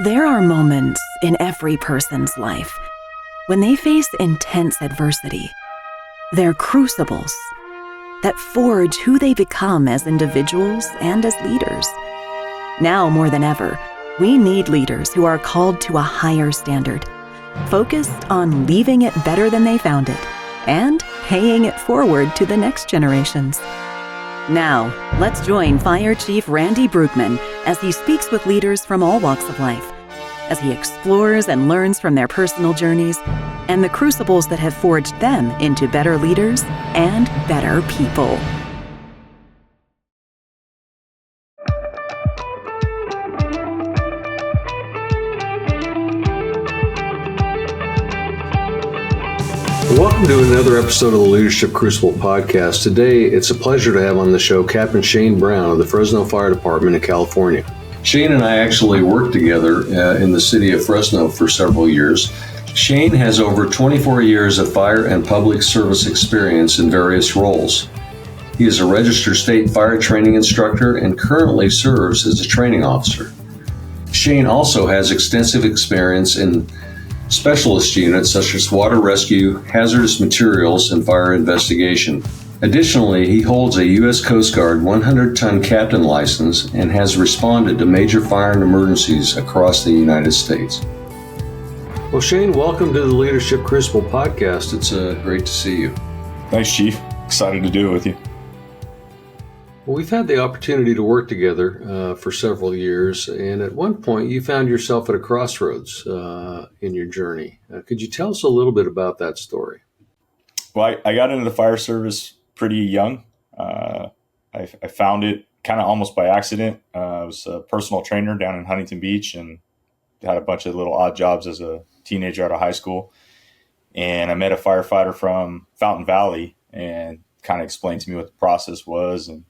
There are moments in every person's life when they face intense adversity. They're crucibles that forge who they become as individuals and as leaders. Now more than ever, we need leaders who are called to a higher standard, focused on leaving it better than they found it, and paying it forward to the next generations. Now, let's join Fire Chief Randy Brugman as he speaks with leaders from all walks of life, as he explores and learns from their personal journeys and the crucibles that have forged them into better leaders and better people. Welcome to another episode of the Leadership Crucible podcast. Today, it's a pleasure to have on the show Captain Shane Brown of the Fresno Fire Department in California. Shane and I actually worked together in the city of Fresno for several years. Shane has over 24 years of fire and public service experience in various roles. He is a registered state fire training instructor and currently serves as a training officer. Shane also has extensive experience in specialist units such as water rescue, hazardous materials, and fire investigation. Additionally, he holds a U.S. Coast Guard 100-ton captain license and has responded to major fire and emergencies across the United States. Well, Shane, welcome to the Leadership Crucible podcast. It's great to see you. Thanks, Chief. Excited to do it with you. Well, we've had the opportunity to work together for several years, and at one point you found yourself at a crossroads in your journey. Could you tell us a little bit about that story? Well, I got into the fire service pretty young. I found it kind of almost by accident. I was a personal trainer down in Huntington Beach and had a bunch of little odd jobs as a teenager out of high school. And I met a firefighter from Fountain Valley and kind of explained to me what the process was. And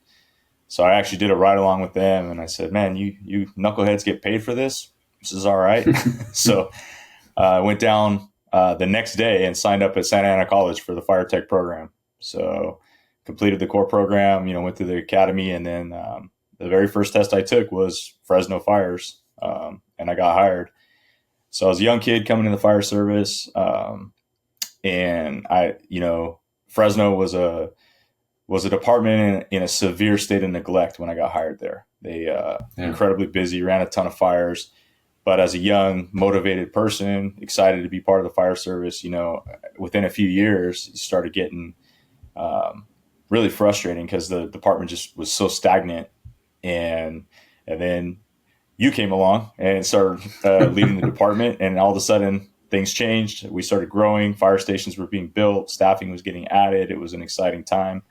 so I actually did a ride along with them, and I said, man, you knuckleheads get paid for this? This is all right. So I went down the next day and signed up at Santa Ana College for the fire tech program. So completed the core program, went through the academy, and then the very first test I took was Fresno Fires, and I got hired. So I was a young kid coming in the fire service, and Fresno was a department in a severe state of neglect when I got hired there. They incredibly busy, ran a ton of fires. But as a young, motivated person, excited to be part of the fire service, within a few years, it started getting really frustrating because the department just was so stagnant. And then you came along and started leading the department, and all of a sudden things changed. We started growing. Fire stations were being built. Staffing was getting added. It was an exciting time.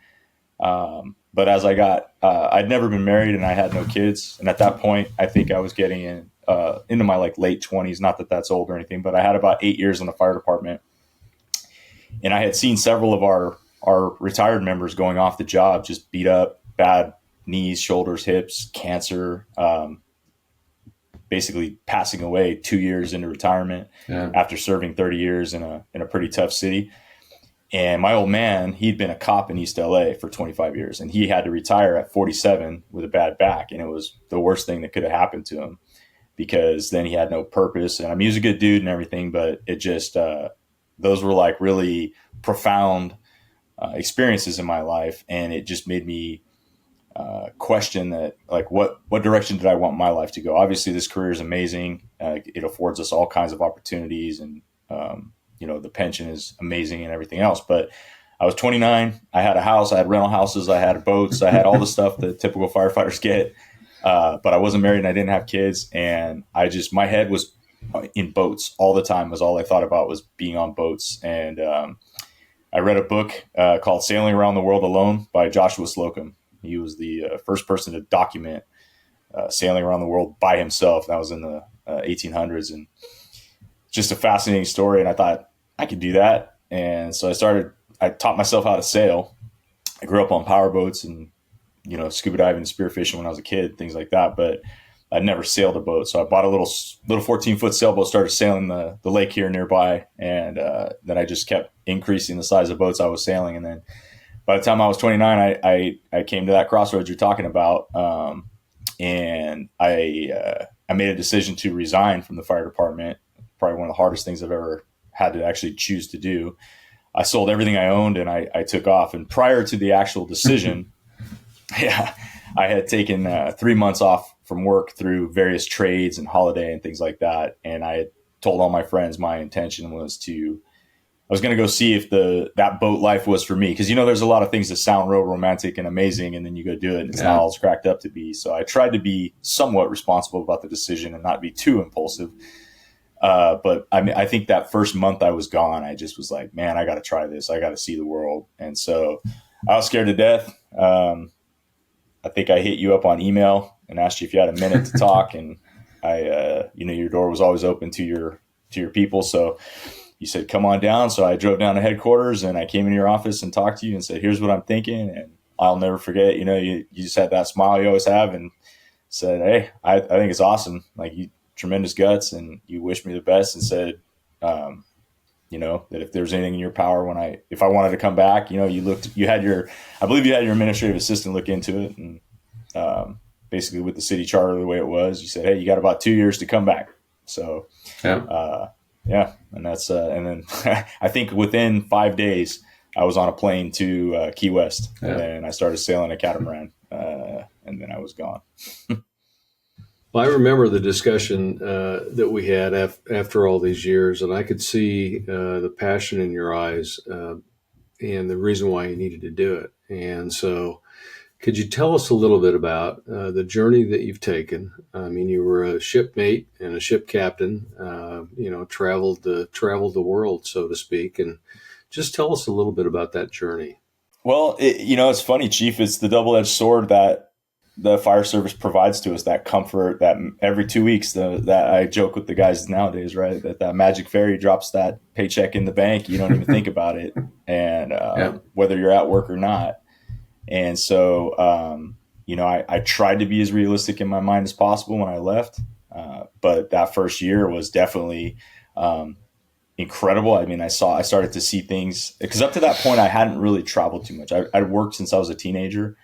But as I'd never been married and I had no kids. And at that point, I think I was getting into my late 20s, not that that's old or anything, but I had about 8 years in the fire department. And I had seen several of our retired members going off the job, just beat up, bad knees, shoulders, hips, cancer, basically passing away 2 years into retirement after serving 30 years in a pretty tough city. And my old man, he'd been a cop in East LA for 25 years, and he had to retire at 47 with a bad back. And it was the worst thing that could have happened to him, because then he had no purpose. And he was a good dude and everything, but it just, those were really profound experiences in my life. And it just made me question that, what direction did I want my life to go? Obviously this career is amazing. It affords us all kinds of opportunities, and, the pension is amazing and everything else. But I was 29. I had a house. I had rental houses. I had boats. I had all the stuff that typical firefighters get. But I wasn't married and I didn't have kids. And my head was in boats all the time. Was all I thought about was being on boats. And I read a book called Sailing Around the World Alone by Joshua Slocum. He was the first person to document sailing around the world by himself. That was in the 1800s. And just a fascinating story. And I thought I could do that. And so I taught myself how to sail. I grew up on power boats and, scuba diving and spearfishing when I was a kid, things like that. But I'd never sailed a boat. So I bought a little 14-foot sailboat, started sailing the lake here nearby. And then I just kept increasing the size of boats I was sailing. And then by the time I was 29, I came to that crossroads you're talking about. And I I made a decision to resign from the fire department. Probably one of the hardest things I've ever had to actually choose to do. I sold everything I owned and I took off. And prior to the actual decision, yeah, I had taken 3 months off from work through various trades and holiday and things like that. And I had told all my friends my intention was I was going to go see if that boat life was for me. Because, there's a lot of things that sound real romantic and amazing, and then you go do it and it's not all it's cracked up to be. So I tried to be somewhat responsible about the decision and not be too impulsive. But I mean, I think that first month I was gone, I just was like, man, I got to try this. I got to see the world. And so I was scared to death. I think I hit you up on email and asked you if you had a minute to talk. And your door was always open to your people. So you said, come on down. So I drove down to headquarters and I came into your office and talked to you and said, here's what I'm thinking. And I'll never forget, you just had that smile you always have and said, hey, I think it's awesome. Like, you tremendous guts, and you wished me the best and said, that if there's anything in your power if I wanted to come back, I believe you had your administrative assistant look into it. And basically with the city charter, the way it was, you said, hey, you got about 2 years to come back. So, and that's, and then I think within 5 days I was on a plane to Key West and I started sailing a catamaran, and then I was gone. Well, I remember the discussion that we had after all these years, and I could see the passion in your eyes and the reason why you needed to do it. And so could you tell us a little bit about the journey that you've taken? I mean, you were a shipmate and a ship captain, traveled the world, so to speak, and just tell us a little bit about that journey. Well, it's funny, Chief. It's the double-edged sword that the fire service provides to us, that comfort that every 2 weeks, that I joke with the guys nowadays, right? That magic fairy drops that paycheck in the bank. You don't even think about it. And whether you're at work or not. And so, I tried to be as realistic in my mind as possible when I left. But that first year was definitely incredible. I mean, I started to see things, because up to that point, I hadn't really traveled too much. I'd worked since I was a teenager.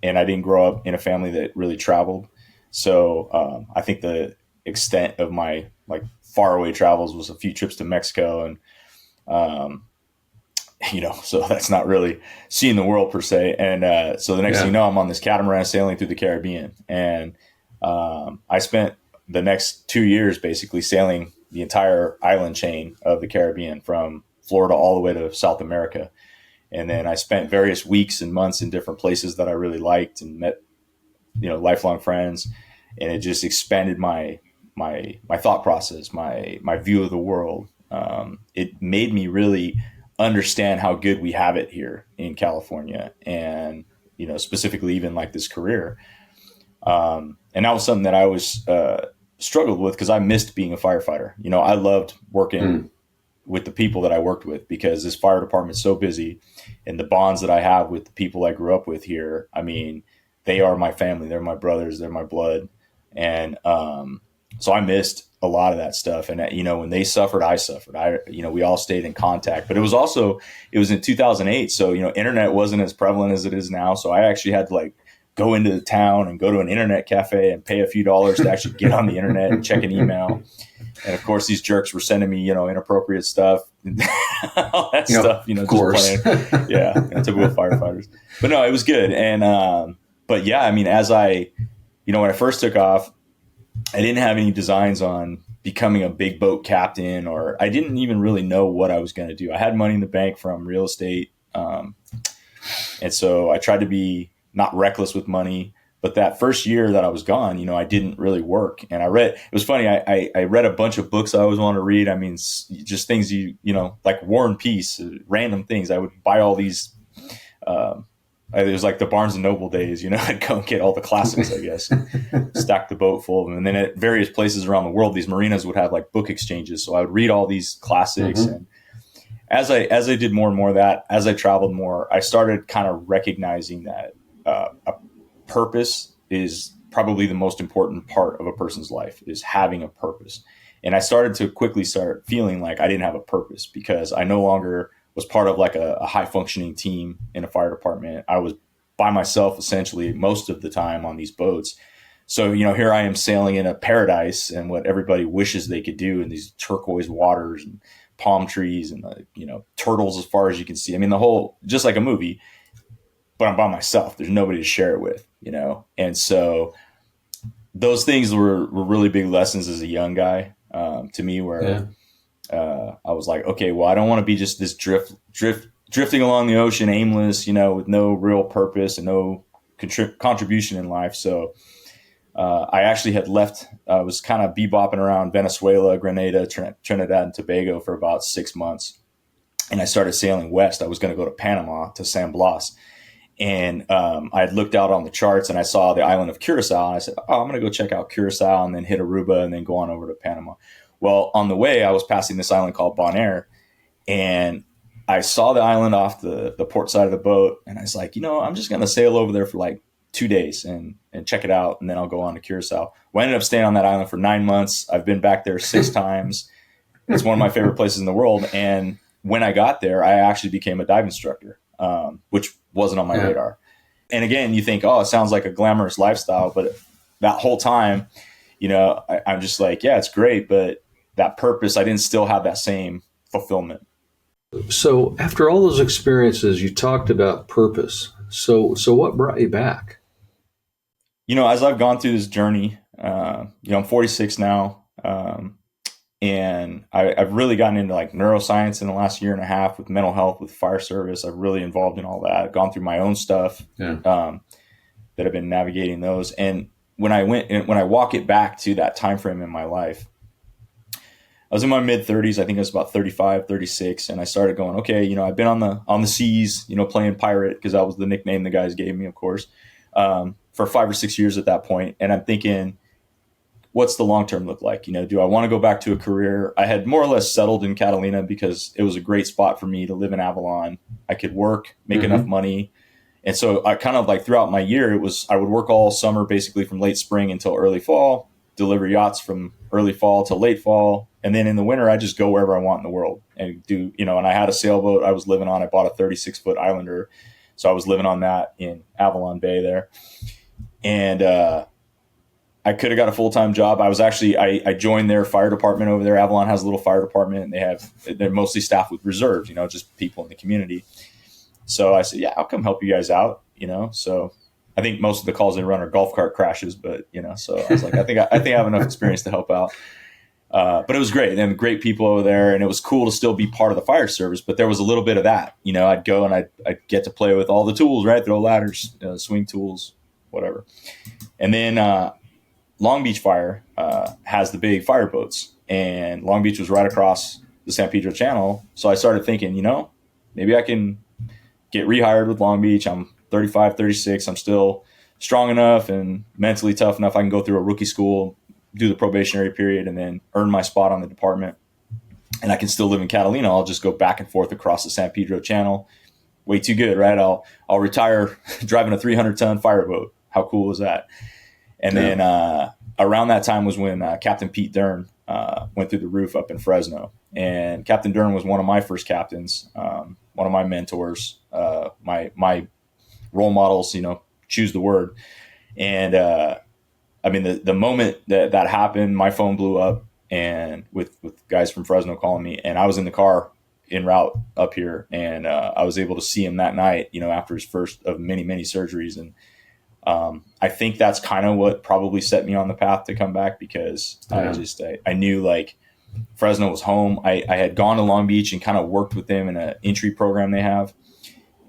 And I didn't grow up in a family that really traveled. So I think the extent of my faraway travels was a few trips to Mexico. And, so that's not really seeing the world per se. And so the next thing you know, I'm on this catamaran sailing through the Caribbean. And I spent the next 2 years basically sailing the entire island chain of the Caribbean from Florida all the way to South America. And then I spent various weeks and months in different places that I really liked and met, lifelong friends. And it just expanded my thought process, my view of the world. It made me really understand how good we have it here in California, and, specifically even like this career. And that was something that I was struggled with, because I missed being a firefighter. I loved working with the people that I worked with, because this fire department is so busy, and the bonds that I have with the people I grew up with here, I mean, they are my family. They're my brothers. They're my blood. And so I missed a lot of that stuff. And, when they suffered, I suffered. We all stayed in contact. But it was in 2008. So, internet wasn't as prevalent as it is now. So I actually had to go into the town and go to an internet cafe and pay a few dollars to actually get on the internet and check an email. And of course, these jerks were sending me, inappropriate stuff, all that stuff, of course. Just playing. Typical firefighters. But no, it was good. And, but yeah, I mean, as when I first took off, I didn't have any designs on becoming a big boat captain, or I didn't even really know what I was going to do. I had money in the bank from real estate. And so I tried to be not reckless with money. But that first year that I was gone, I didn't really work. And it was funny. I read a bunch of books I always wanted to read. I mean, just things, like War and Peace, random things. I would buy all these, it was like the Barnes and Noble days, I'd go and get all the classics, I guess, stack the boat full of them. And then at various places around the world, these marinas would have book exchanges. So I would read all these classics. Mm-hmm. And as I did more and more of that, as I traveled more, I started kind of recognizing that a purpose is probably the most important part of a person's life, is having a purpose. And I started to quickly start feeling like I didn't have a purpose, because I no longer was part of a high functioning team in a fire department. I was by myself essentially most of the time on these boats, So, here I am sailing in a paradise and what everybody wishes they could do in these turquoise waters and palm trees and, turtles as far as you can see. I mean, the whole, just like a movie, but I'm by myself. There's nobody to share it with, And so those things were really big lessons as a young guy, to me, where I was like, okay, well, I don't want to be just this drifting along the ocean, aimless, with no real purpose and no contribution in life. So I actually had left. I was kind of bebopping around Venezuela, Grenada, Trinidad, and Tobago for about 6 months. And I started sailing west. I was going to go to Panama, to San Blas. And I had looked out on the charts and I saw the island of Curacao. And I said, I'm going to go check out Curacao and then hit Aruba and then go on over to Panama. Well, on the way, I was passing this island called Bonaire. And I saw the island off the port side of the boat. And I was like, I'm just going to sail over there for like 2 days and check it out. And then I'll go on to Curacao. Well, I ended up staying on that island for 9 months. I've been back there 6 times. It's one of my favorite places in the world. And when I got there, I actually became a dive instructor, which wasn't on my radar. And again, you think, it sounds like a glamorous lifestyle. But that whole time, I'm just like, yeah, it's great. But that purpose, I didn't still have that same fulfillment. So after all those experiences, you talked about purpose. So what brought you back? As I've gone through this journey, I'm 46 now. And I've really gotten into like neuroscience in the last year and a half with mental health, with fire service. I've really involved in all that. I've gone through my own stuff that I've been navigating those. And when I walk it back to that time frame in my life, I was in my mid 30s. I think I was about 35, 36. And I started going, okay, I've been on the seas, playing pirate, because that was the nickname the guys gave me, of course, for 5 or 6 years at that point. And I'm thinking, what's the long-term look like? Do I want to go back to a career? I had more or less settled in Catalina because it was a great spot for me to live in Avalon. I could work, make enough money. And so I kind of like throughout my year, I would work all summer, basically from late spring until early fall, deliver yachts from early fall to late fall. And then in the winter, I just go wherever I want in the world and do, and I had a sailboat I was living on. I bought a 36-foot Islander. So I was living on that in Avalon Bay there. And I could have got a full-time job. I was actually, I joined their fire department over there. Avalon has a little fire department, and they're mostly staffed with reserves, just people in the community. So I said, yeah, I'll come help you guys out, So I think most of the calls they run are golf cart crashes, but, so I was like, I think I have enough experience to help out. But it was great, and great people over there, and it was cool to still be part of the fire service. But there was a little bit of that, I'd go and I'd get to play with all the tools, right? Throw ladders, swing tools, whatever. And then Long Beach Fire has the big fire boats, and Long Beach was right across the San Pedro Channel. So I started thinking, maybe I can get rehired with Long Beach. I'm 35, 36. I'm still strong enough and mentally tough enough. I can go through a rookie school, do the probationary period, and then earn my spot on the department. And I can still live in Catalina. I'll just go back and forth across the San Pedro Channel. Way too good, right? I'll retire driving a 300-ton fireboat. How cool is that? And then around that time was when Captain Pete Dern went through the roof up in Fresno. And Captain Dern was one of my first captains, one of my mentors, my role models, choose the word. And the moment that happened, my phone blew up, and with guys from Fresno calling me, and I was in the car en route up here, and I was able to see him that night, after his first of many, many surgeries. And I think that's kind of what probably set me on the path to come back, because I knew like Fresno was home. I had gone to Long Beach and kind of worked with them in an entry program they have,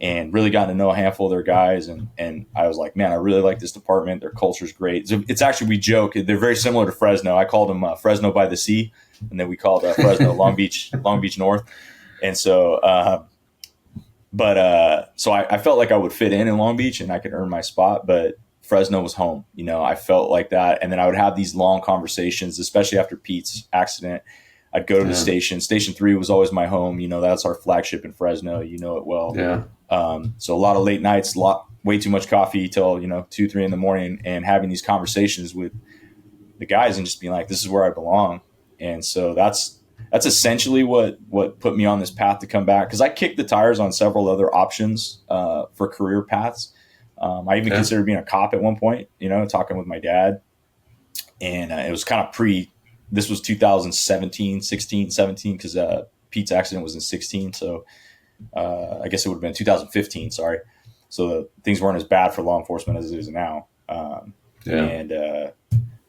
and really gotten to know a handful of their guys. And I was like, man, I really like this department. Their culture's great. It's actually, we joke, they're very similar to Fresno. I called them Fresno by the Sea, and then we called Fresno Long Beach North. And so, so I felt like I would fit in Long Beach and I could earn my spot, but Fresno was home. I felt like that. And then I would have these long conversations, especially after Pete's accident. I'd go to the station. Station 3 was always my home. That's our flagship in Fresno. You know it well. Yeah. So a lot of late nights, way too much coffee till 2, 3 in the morning, and having these conversations with the guys and just being like, this is where I belong. And so that's essentially what put me on this path to come back, because I kicked the tires on several other options for career paths. I even considered being a cop at one point, talking with my dad, and it was kind of this was 2017, 16, 17, because Pete's accident was in 16. So I guess it would have been 2015. Sorry. So things weren't as bad for law enforcement as it is now. But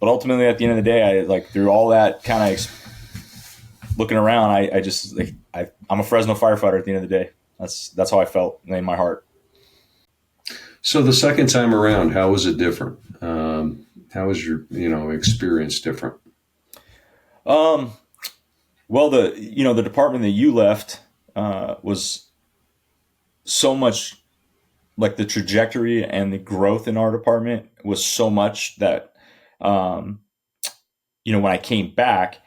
ultimately, at the end of the day, I like through all that kind of looking around, I just like I'm a Fresno firefighter at the end of the day. That's how I felt in my heart. So the second time around, how was it different? How was your experience different? Well, the department that you left was so much, like the trajectory and the growth in our department was so much that when I came back,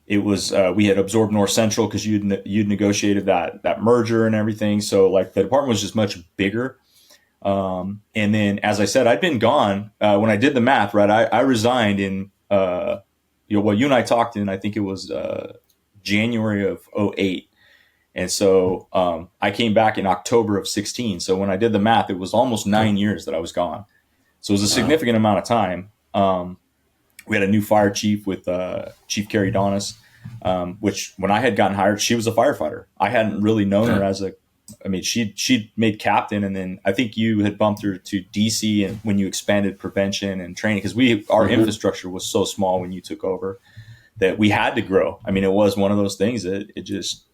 it was we had absorbed North Central because you'd negotiated that merger and everything. So like the department was just much bigger. And then, as I said, I'd been gone when I did the math. Right, I resigned in you and I talked in, I think it was January of 2008. And so I came back in October of 16. So when I did the math, it was almost 9 years that I was gone. So it was a significant amount of time. We had a new fire chief with Chief Carrie Donis, which when I had gotten hired, she was a firefighter. I hadn't really known her she'd made captain, and then I think you had bumped her to DC and when you expanded prevention and training, because our infrastructure was so small when you took over that we had to grow. I mean, it was one of those things that it just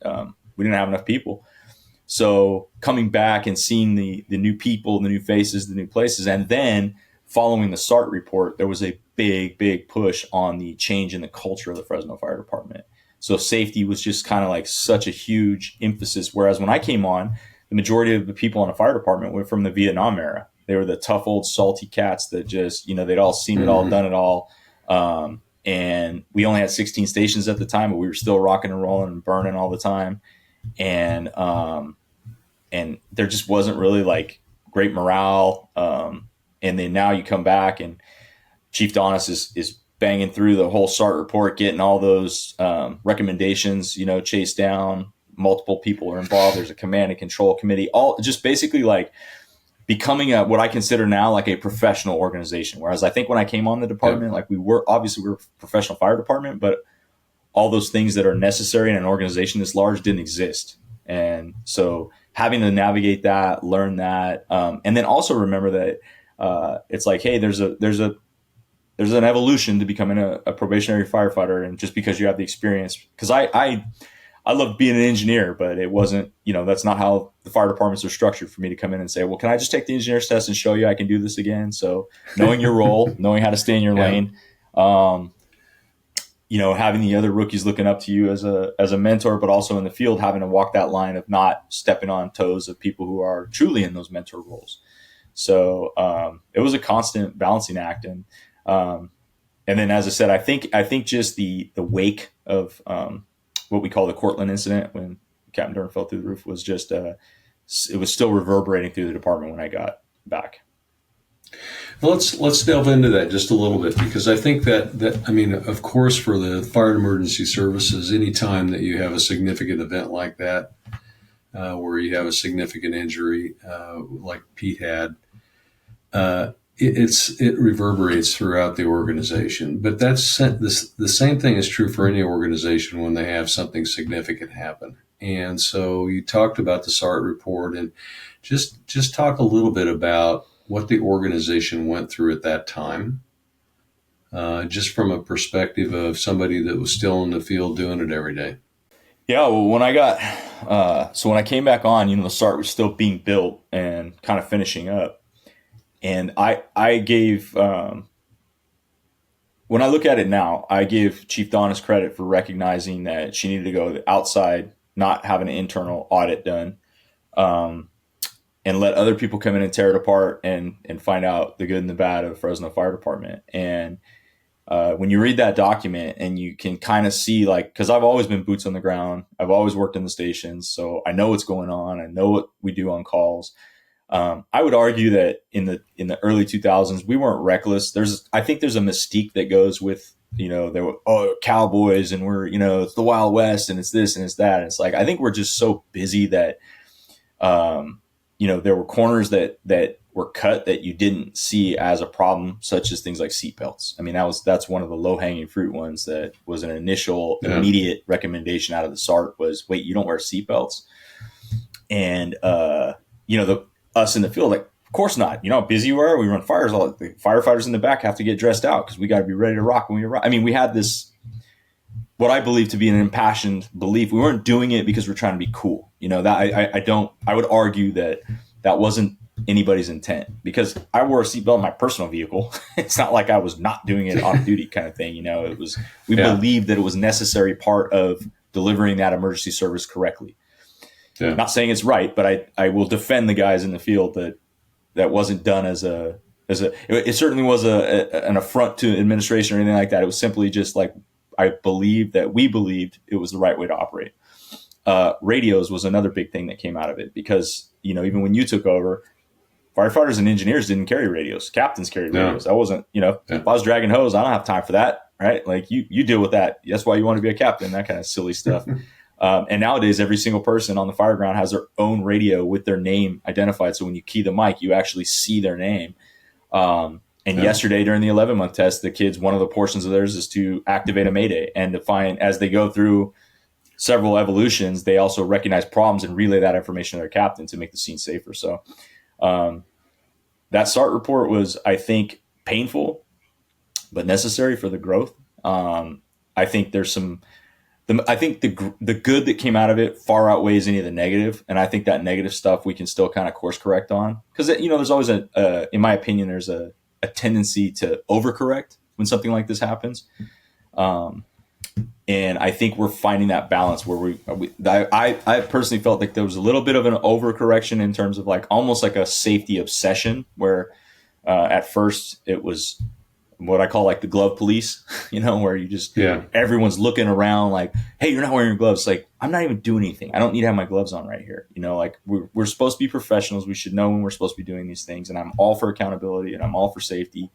we didn't have enough people. So coming back and seeing the new people, the new faces, the new places, and then following the Sart report, there was a big push on the change in the culture of the Fresno Fire Department. So safety was just kind of like such a huge emphasis. Whereas when I came on, the majority of the people in the fire department were from the Vietnam era. They were the tough old salty cats that just, they'd all seen it all, done it all. And we only had 16 stations at the time, but we were still rocking and rolling and burning all the time. And there just wasn't really like great morale. And then now you come back and Chief Donis is banging through the whole Sart report, getting all those recommendations, chased down. Multiple people are involved. There's a command and control committee, all just basically like becoming what I consider now like a professional organization. Whereas I think when I came on the department, like we were a professional fire department, but all those things that are necessary in an organization this large didn't exist. And so having to navigate that, learn that, and then also remember that it's like, hey, there's an evolution to becoming a probationary firefighter. And just because you have the experience, because I loved being an engineer, but it wasn't, that's not how the fire departments are structured for me to come in and say, well, can I just take the engineer's test and show you I can do this again? So knowing your role, knowing how to stay in your lane, having the other rookies looking up to you as a mentor, but also in the field, having to walk that line of not stepping on toes of people who are truly in those mentor roles. So it was a constant balancing act. And then, as I said, I think just the wake of what we call the Cortland incident when Captain Dern fell through the roof was just it was still reverberating through the department when I got back. Well, let's delve into that just a little bit, because I think that I mean, of course, for the fire and emergency services, any time that you have a significant event like that, where you have a significant injury like Pete had, it reverberates throughout the organization. But the same thing is true for any organization when they have something significant happen. And so you talked about the Sart report, and just talk a little bit about what the organization went through at that time, just from a perspective of somebody that was still in the field doing it every day. Yeah, well, when I came back on, the Sart was still being built and kind of finishing up. And I gave, when I look at it now, I give Chief Donis credit for recognizing that she needed to go outside, not have an internal audit done, and let other people come in and tear it apart and find out the good and the bad of the Fresno Fire Department. And when you read that document and you can kind of see, like, because I've always been boots on the ground, I've always worked in the stations, so I know what's going on, I know what we do on calls. I would argue that in the early 2000s, we weren't reckless. I think there's a mystique that goes with, there were cowboys and we're, it's the Wild West and it's this and it's that. And it's like, I think we're just so busy that, there were corners that were cut that you didn't see as a problem, such as things like seatbelts. I mean, that's one of the low hanging fruit ones that was an initial immediate recommendation out of the Sart was, wait, you don't wear seatbelts? And, us in the field, like, of course not. You know how busy we are? We run fires. All the firefighters in the back have to get dressed out because we got to be ready to rock when we rock. I mean, we had this, what I believe to be an impassioned belief. We weren't doing it because we're trying to be cool. You know, that I would argue that wasn't anybody's intent, because I wore a seatbelt in my personal vehicle. It's not like I was not doing it on duty kind of thing. You know, it was, we believed that it was a necessary part of delivering that emergency service correctly. Yeah. Not saying it's right, but I will defend the guys in the field that wasn't done as it certainly was an affront to administration or anything like that. It was simply just like, we believed it was the right way to operate. Radios was another big thing that came out of it, because, you know, even when you took over, firefighters and engineers didn't carry radios. Captains carried radios. I wasn't, if I was dragging hose, I don't have time for that. Right. Like you deal with that. That's why you want to be a captain, that kind of silly stuff. And nowadays, every single person on the fire ground has their own radio with their name identified. So when you key the mic, you actually see their name. Yesterday during the 11-month test, the kids, one of the portions of theirs is to activate a Mayday, and to find, as they go through several evolutions, they also recognize problems and relay that information to their captain to make the scene safer. So that Sart report was, I think, painful, but necessary for the growth. I think there's I think the good that came out of it far outweighs any of the negative. And I think that negative stuff we can still kind of course correct on, because, there's always in my opinion, there's a tendency to overcorrect when something like this happens. And I think we're finding that balance where I personally felt like there was a little bit of an overcorrection in terms of like almost like a safety obsession, where at first it was what I call like the glove police, where you just, everyone's looking around like, hey, you're not wearing your gloves. Like, I'm not even doing anything. I don't need to have my gloves on right here. Like we're supposed to be professionals. We should know when we're supposed to be doing these things. And I'm all for accountability and I'm all for safety,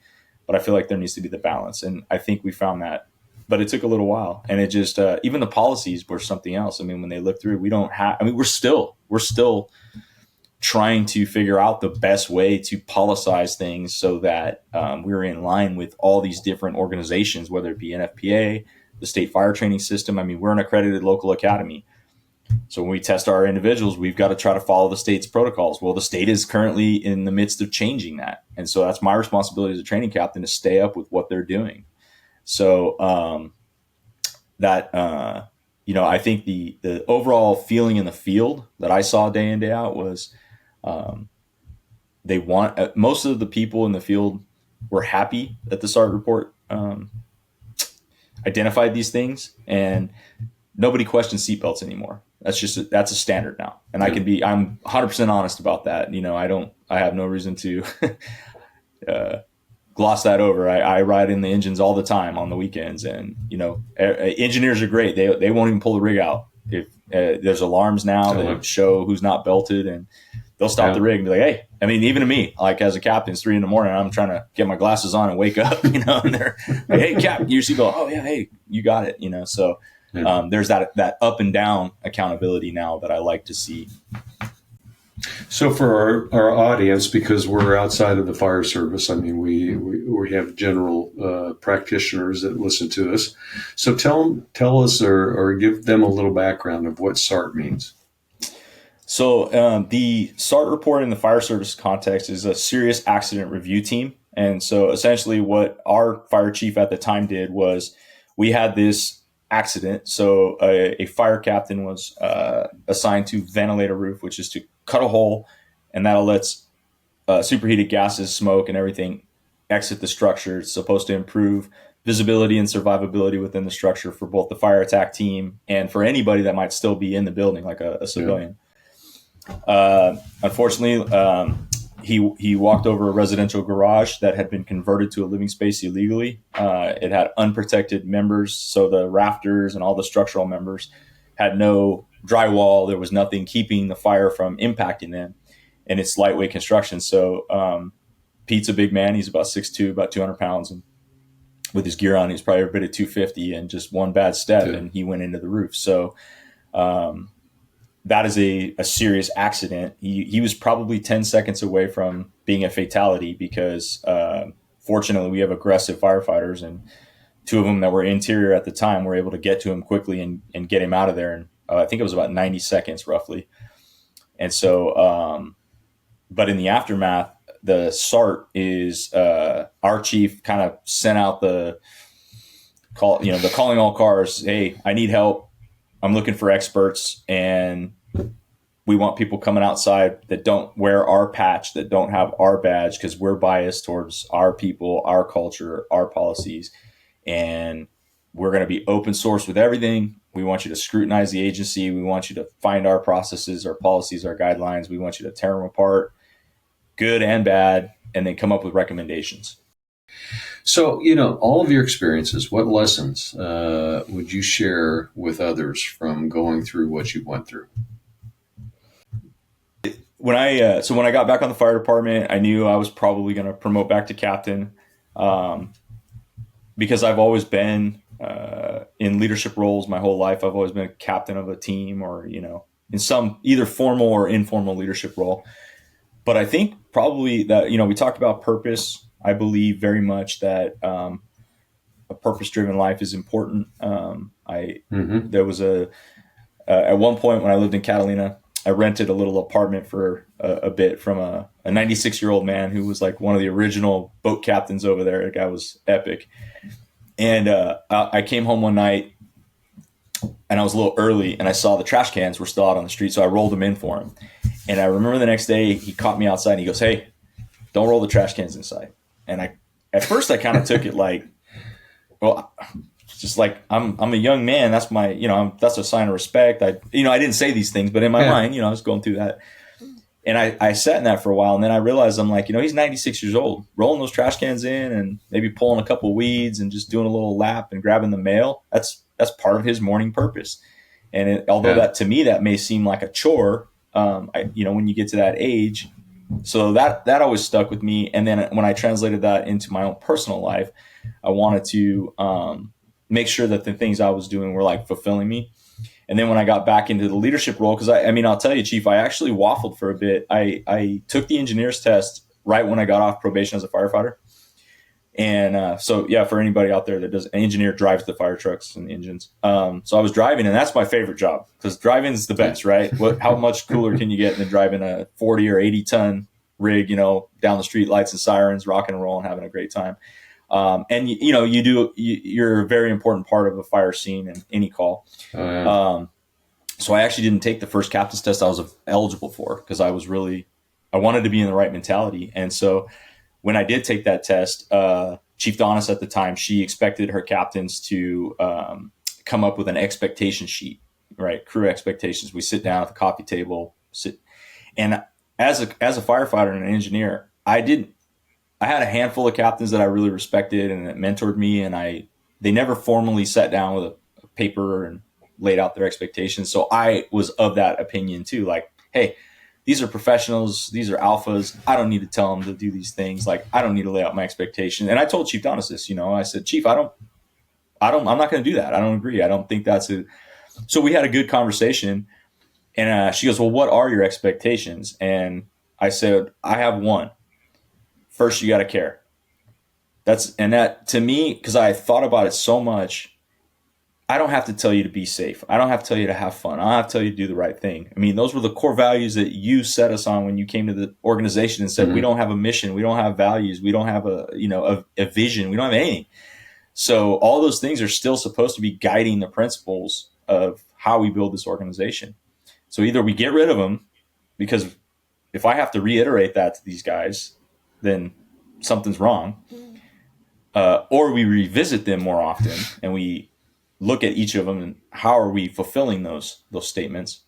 but I feel like there needs to be the balance. And I think we found that, but it took a little while. And it just, even the policies were something else. I mean, when they look through, we're still trying to figure out the best way to policize things so that we're in line with all these different organizations, whether it be NFPA, the state fire training system. I mean, we're an accredited local academy. So when we test our individuals, we've got to try to follow the state's protocols. Well, the state is currently in the midst of changing that. And so that's my responsibility as a training captain, to stay up with what they're doing. So I think the overall feeling in the field that I saw day in, day out was most of the people in the field were happy that the Sart report identified these things, and nobody questions seatbelts anymore. That's a standard now. And I'm 100% honest about that. I have no reason to gloss that over. I ride in the engines all the time on the weekends, and engineers are great. They won't even pull the rig out if there's alarms now that show who's not belted, and they'll stop the rig and be like, hey, I mean, even to me, like as a captain, it's 3 a.m, I'm trying to get my glasses on and wake up, and they're like, hey, Cap, your seatbelt. Oh yeah, hey, you got it. So there's that up and down accountability now that I like to see. So for our audience, because we're outside of the fire service, I mean, we have general practitioners that listen to us. So tell us or give them a little background of what Sart means. So the Sart report in the fire service context is a serious accident review team. And so essentially what our fire chief at the time did was, we had this accident. So a fire captain was assigned to ventilate a roof, which is to cut a hole, and that'll let superheated gases, smoke, and everything exit the structure. It's supposed to improve visibility and survivability within the structure for both the fire attack team and for anybody that might still be in the building, like a civilian. Unfortunately, he walked over a residential garage that had been converted to a living space illegally. It had unprotected members, so the rafters and all the structural members had no drywall. There was nothing keeping the fire from impacting them, and it's lightweight construction. So Pete's a big man. He's about 6'2", about 200 pounds, and with his gear on, he's probably a bit at 250, and just one bad step and he went into the roof. So that is a serious accident. He was probably 10 seconds away from being a fatality because fortunately we have aggressive firefighters, and two of them that were interior at the time were able to get to him quickly and get him out of there. And I think it was about 90 seconds roughly. And so, but in the aftermath, the Sart is our chief kind of sent out the call, the calling all cars. Hey, I need help. I'm looking for experts, and we want people coming outside that don't wear our patch, that don't have our badge, because we're biased towards our people, our culture, our policies. And we're going to be open source with everything. We want you to scrutinize the agency. We want you to find our processes, our policies, our guidelines. We want you to tear them apart, good and bad, and then come up with recommendations. So, all of your experiences, what lessons would you share with others from going through what you went through? When I got back on the fire department, I knew I was probably going to promote back to captain, because I've always been in leadership roles my whole life. I've always been a captain of a team, or in some either formal or informal leadership role. But I think probably that we talked about purpose. I believe very much that a purpose-driven life is important. There was at one point when I lived in Catalina, I rented a little apartment for a bit from a 96-year-old man who was like one of the original boat captains over there. The guy was epic. And I came home one night, and I was a little early, and I saw the trash cans were still out on the street, so I rolled them in for him. And I remember the next day he caught me outside, and he goes, "Hey, don't roll the trash cans inside." And at first I kind of took it like, well, just like I'm a young man. That's my, that's a sign of respect. I didn't say these things, but in my mind, I was going through that. And I sat in that for a while, and then I realized I'm like, he's 96 years old, rolling those trash cans in and maybe pulling a couple weeds and just doing a little lap and grabbing the mail. That's part of his morning purpose. And although that to me, that may seem like a chore, when you get to that age, so that always stuck with me. And then when I translated that into my own personal life, I wanted to make sure that the things I was doing were like fulfilling me. And then when I got back into the leadership role, because I'll tell you, Chief, I actually waffled for a bit. I took the engineer's test right when I got off probation as a firefighter. And for anybody out there that does, an engineer drives the fire trucks and the engines. So I was driving, and that's my favorite job because driving is the best, right? How much cooler can you get than driving a 40 or 80 ton rig, down the street, lights and sirens, rocking and rolling, having a great time. And you're a very important part of a fire scene and any call. Oh, yeah. So I actually didn't take the first captain's test I was eligible for because I wanted to be in the right mentality. And so when I did take that test, Chief Donis at the time, she expected her captains to come up with an expectation sheet, right? Crew expectations. We sit down at the coffee table, and as a firefighter and an engineer, I had a handful of captains that I really respected and that mentored me, and they never formally sat down with a paper and laid out their expectations. So I was of that opinion too. Like, hey, these are professionals. These are alphas. I don't need to tell them to do these things. Like, I don't need to lay out my expectation. And I told Chief Donis this, I said, Chief, I'm not going to do that. I don't agree. I don't think that's so we had a good conversation, and she goes, well, what are your expectations? And I said, I have one. First, you got to care. That to me, because I thought about it so much, I don't have to tell you to be safe. I don't have to tell you to have fun. I don't have to tell you to do the right thing. I mean, those were the core values that you set us on when you came to the organization and said, we don't have a mission. We don't have values. We don't have a vision. We don't have anything. So all those things are still supposed to be guiding the principles of how we build this organization. So either we get rid of them, because if I have to reiterate that to these guys, then something's wrong, or we revisit them more often and we look at each of them and how are we fulfilling those statements.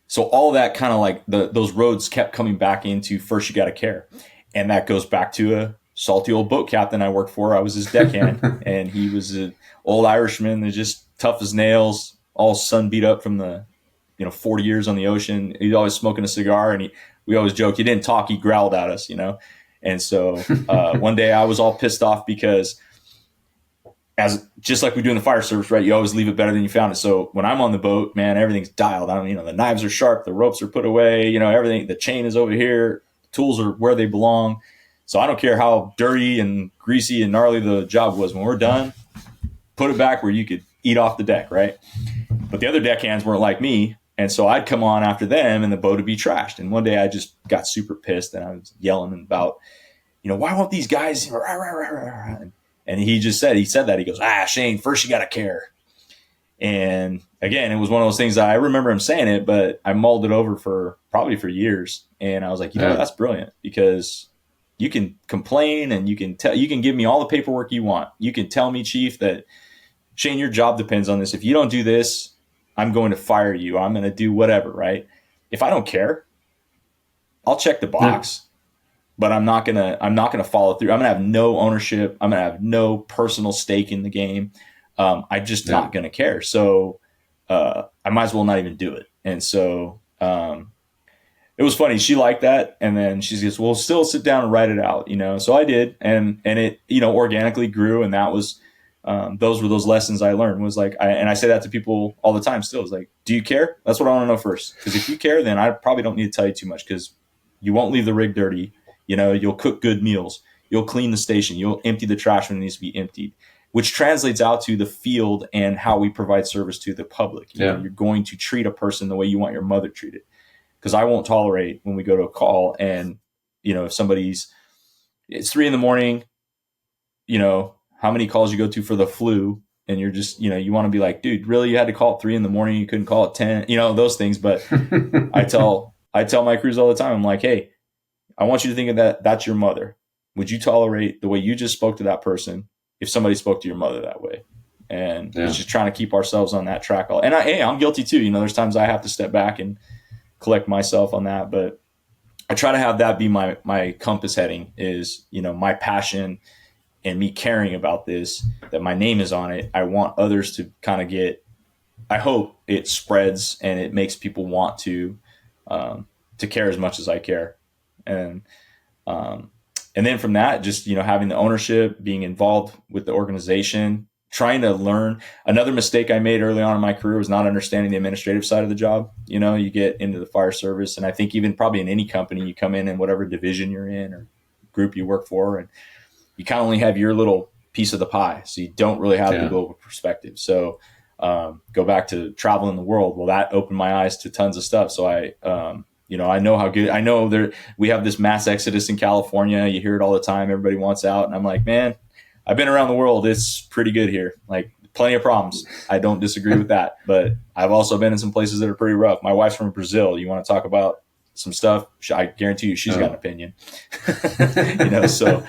So all that kind of like those roads kept coming back into first you got to care. And that goes back to a salty old boat captain I worked for. I was his deckhand and he was an old Irishman. They're just tough as nails, all sun beat up from the 40 years on the ocean. He's always smoking a cigar, and we always joked, he didn't talk, he growled at us, And so one day I was all pissed off because as just like we do in the fire service, right? You always leave it better than you found it. So when I'm on the boat, man, everything's dialed. The knives are sharp, the ropes are put away, everything, the chain is over here, tools are where they belong. So I don't care how dirty and greasy and gnarly the job was. When we're done, put it back where you could eat off the deck, right? But the other deckhands weren't like me. And so I'd come on after them and the boat would be trashed. And one day I just got super pissed and I was yelling about, why won't these guys? And he said that. He goes, Shane, first you got to care. And again, it was one of those things that I remember him saying it, but I mulled it over for years. And I was like, that's brilliant, because you can complain and you can give me all the paperwork you want. You can tell me, Chief, that Shane, your job depends on this. If you don't do this, I'm going to fire you. I'm going to do whatever, right? If I don't care, I'll check the box, but I'm not going to follow through. I'm going to have no ownership. I'm going to have no personal stake in the game. I'm just not going to care. So I might as well not even do it. And so it was funny. She liked that. And then she goes, well, still sit down and write it out, So I did. And it, organically grew. And that was, those were those lessons I learned. Was like, and I say that to people all the time still. It's like, do you care? That's what I want to know first. Because if you care, then I probably don't need to tell you too much, because you won't leave the rig dirty. You'll cook good meals. You'll clean the station. You'll empty the trash when it needs to be emptied, which translates out to the field and how we provide service to the public. You're going to treat a person the way you want your mother treated. Because I won't tolerate when we go to a call and, if it's 3 a.m, how many calls you go to for the flu, and you're just, you want to be like, dude, really? You had to call at 3 a.m. You couldn't call at 10, those things. But I tell my crews all the time, I'm like, hey, I want you to think of that. That's your mother. Would you tolerate the way you just spoke to that person if somebody spoke to your mother that way? And it's just trying to keep ourselves on that track. And I'm guilty too. There's times I have to step back and collect myself on that, but I try to have that be my compass heading is, my passion and me caring about this, that my name is on it. I want others to kind of I hope it spreads and it makes people want to care as much as I care. And then from that, just, having the ownership, being involved with the organization, trying to learn. Another mistake I made early on in my career was not understanding the administrative side of the job. You get into the fire service, and I think even probably in any company, you come in whatever division you're in or group you work for, and you kind of only have your little piece of the pie. So you don't really have the global perspective. So go back to traveling the world. Well, that opened my eyes to tons of stuff. So I know how good, I know we have this mass exodus in California. You hear it all the time. Everybody wants out. And I'm like, man, I've been around the world. It's pretty good here. Like, plenty of problems. I don't disagree with that, but I've also been in some places that are pretty rough. My wife's from Brazil. You want to talk about some stuff? I guarantee you she's got an opinion. So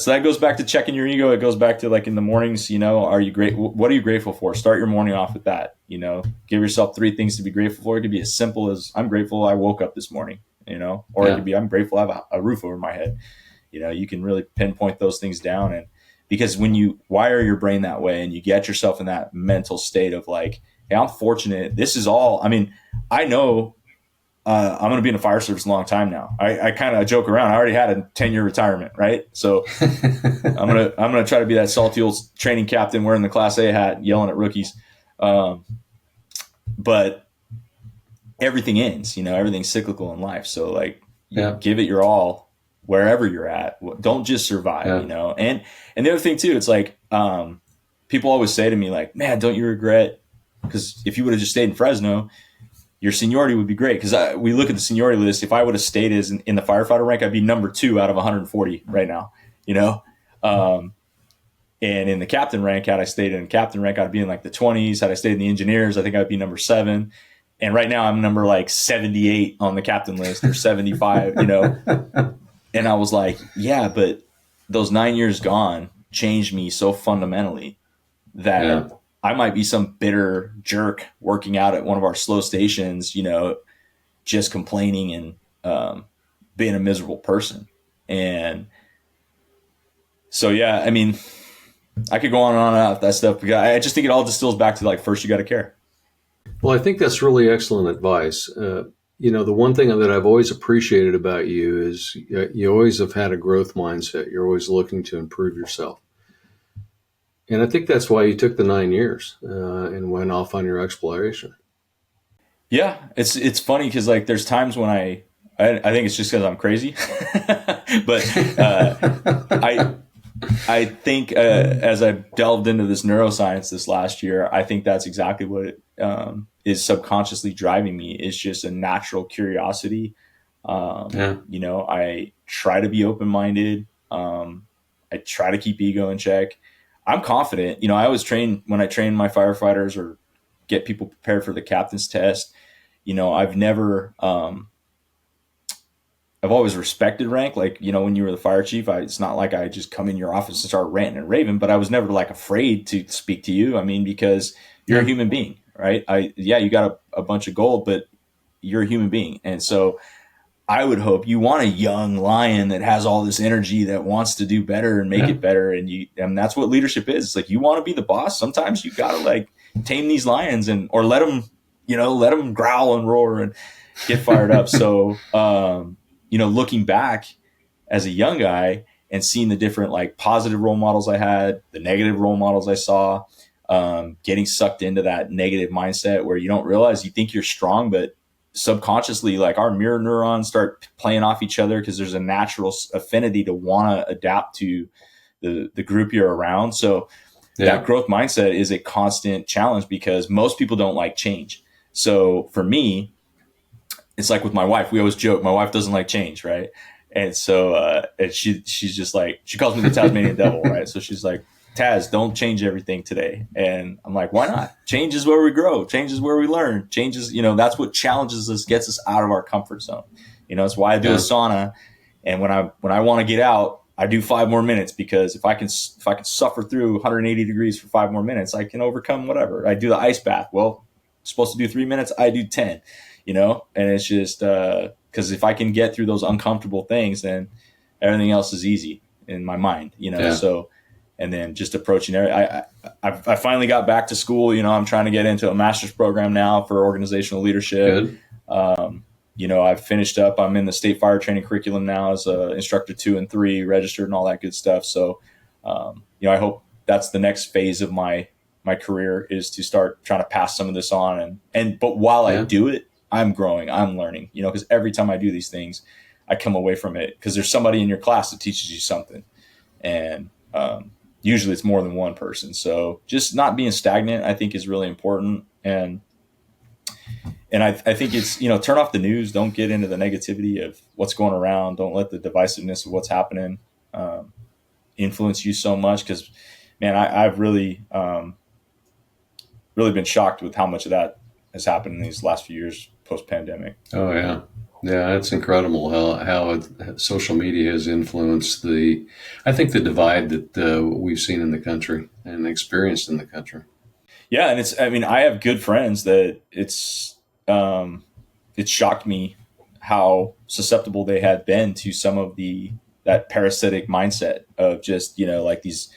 that goes back to checking your ego. It goes back to, like, in the mornings, are you great? What are you grateful for? Start your morning off with that. Give yourself 3 things to be grateful for. It could be as simple as, I'm grateful I woke up this morning, or it could be, I'm grateful I have a roof over my head. You can really pinpoint those things down. And because when you wire your brain that way and you get yourself in that mental state of like, hey, I'm fortunate. This is all, I know I'm going to be in the fire service a long time now. I kind of joke around. I already had a 10-year retirement, right? So I'm going to try to be that salty old training captain wearing the Class A hat, yelling at rookies. But everything ends, everything's cyclical in life. So, like, give it your all wherever you're at. Don't just survive, And the other thing too, it's like, people always say to me, like, man, don't you regret? Because if you would have just stayed in Fresno, your seniority would be great. Because we look at the seniority list. If I would have stayed as in the firefighter rank, I'd be number 2 out of 140 right now, And in the captain rank, had I stayed in captain rank, I'd be in like the 20s. Had I stayed in the engineers, I think I'd be number 7. And right now I'm number like 78 on the captain list, or 75, And I was like, yeah, but those 9 years gone changed me so fundamentally that I might be some bitter jerk working out at one of our slow stations, just complaining and being a miserable person. And so, I could go on and on about that stuff, because I just think it all distills back to, like, first you got to care. Well, I think that's really excellent advice. The one thing that I've always appreciated about you is you always have had a growth mindset. You're always looking to improve yourself. And I think that's why you took the 9 years and went off on your exploration. Yeah, it's funny because like there's times when I think it's just because I'm crazy, but I think as I delved into this neuroscience this last year, I think that's exactly what is subconsciously driving me. It's just a natural curiosity. I try to be open-minded. I try to keep ego in check. I'm confident. I always when I train my firefighters or get people prepared for the captain's test. I've never, I've always respected rank. Like, when you were the fire chief, it's not like I just come in your office and start ranting and raving, but I was never like afraid to speak to you. I mean, because you're a human being, right? You got a bunch of gold, but you're a human being. And so I would hope you want a young lion that has all this energy that wants to do better and make it better. And that's what leadership is. It's like, you want to be the boss. Sometimes you got to like tame these lions or let them growl and roar and get fired up. So, looking back as a young guy and seeing the different like positive role models I had, the negative role models I saw, getting sucked into that negative mindset where you don't realize you think you're strong, but subconsciously like our mirror neurons start playing off each other because there's a natural affinity to want to adapt to the group you're around. So that growth mindset is a constant challenge because most people don't like change. So for me, it's like with my wife, we always joke, my wife doesn't like change, right? And so and she's just like, she calls me the Tasmanian devil, right? So she's like, Taz, don't change everything today. And I'm like, why not? Change is where we grow. Change is where we learn. Change is, that's what challenges us, gets us out of our comfort zone. That's why I do a sauna. And when I want to get out, I do 5 more minutes, because if I can suffer through 180 degrees for 5 more minutes, I can overcome whatever. I do the ice bath. Well, I'm supposed to do 3 minutes. I do 10, and it's just, because if I can get through those uncomfortable things, then everything else is easy in my mind, so. And then just approaching it. I finally got back to school. I'm trying to get into a master's program now for organizational leadership. I've finished up. I'm in the state fire training curriculum now as a instructor 2 and 3, registered and all that good stuff. So, I hope that's the next phase of my career, is to start trying to pass some of this on. But while I do it, I'm growing, I'm learning, because every time I do these things, I come away from it because there's somebody in your class that teaches you something. And, usually it's more than one person. So just not being stagnant, I think, is really important. And I think it's, turn off the news. Don't get into the negativity of what's going around. Don't let the divisiveness of what's happening influence you so much. Because, man, I've really, really been shocked with how much of that has happened in these last few years post-pandemic. Oh, yeah. Yeah, it's incredible how social media has influenced the divide that we've seen in the country and experienced in the country. Yeah, and I have good friends that it shocked me how susceptible they had been to some of that parasitic mindset of just, like these,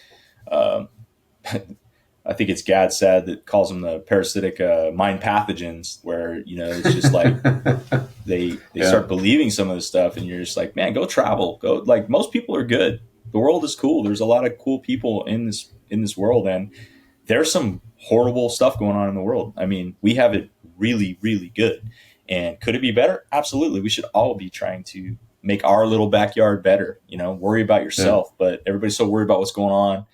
I think it's Gad Sad that calls them the parasitic mind pathogens, where, it's just like they start believing some of this stuff, and you're just like, man, go travel. Go, like, most people are good. The world is cool. There's a lot of cool people in this world, and there's some horrible stuff going on in the world. I mean, we have it really, really good. And could it be better? Absolutely. We should all be trying to make our little backyard better, worry about yourself. But everybody's so worried about what's going on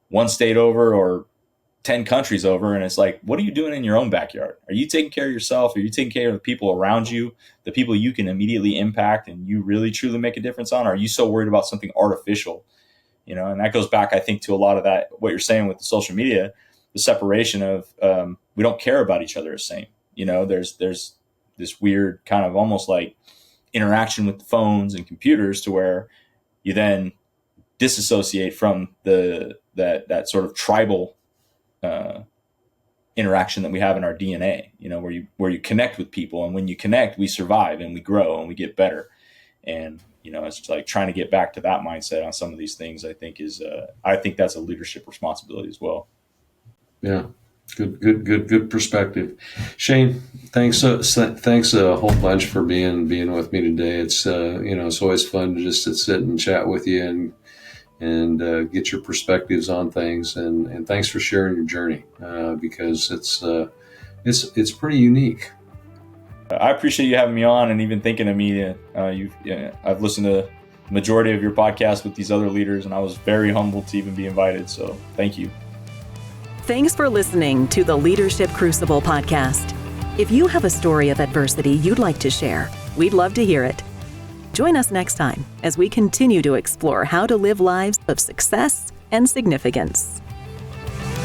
one state over or 10 countries over. And it's like, what are you doing in your own backyard? Are you taking care of yourself? Are you taking care of the people around you, the people you can immediately impact and you really truly make a difference on? Or are you so worried about something artificial? And that goes back, I think, to a lot of that, what you're saying with the social media, the separation of we don't care about each other the same. There's this weird kind of almost like interaction with the phones and computers to where you then disassociate from that sort of tribal interaction that we have in our DNA, where you connect with people, and when you connect, we survive and we grow and we get better. And it's like trying to get back to that mindset on some of these things, I think that's a leadership responsibility as well. Yeah. Good perspective. Shane, thanks a whole bunch for being with me today. It's it's always fun to just to sit and chat with you and get your perspectives on things. And thanks for sharing your journey because it's pretty unique. I appreciate you having me on and even thinking of me. I've listened to the majority of your podcast with these other leaders, and I was very humbled to even be invited. So thank you. Thanks for listening to the Leadership Crucible podcast. If you have a story of adversity you'd like to share, we'd love to hear it. Join us next time as we continue to explore how to live lives of success and significance.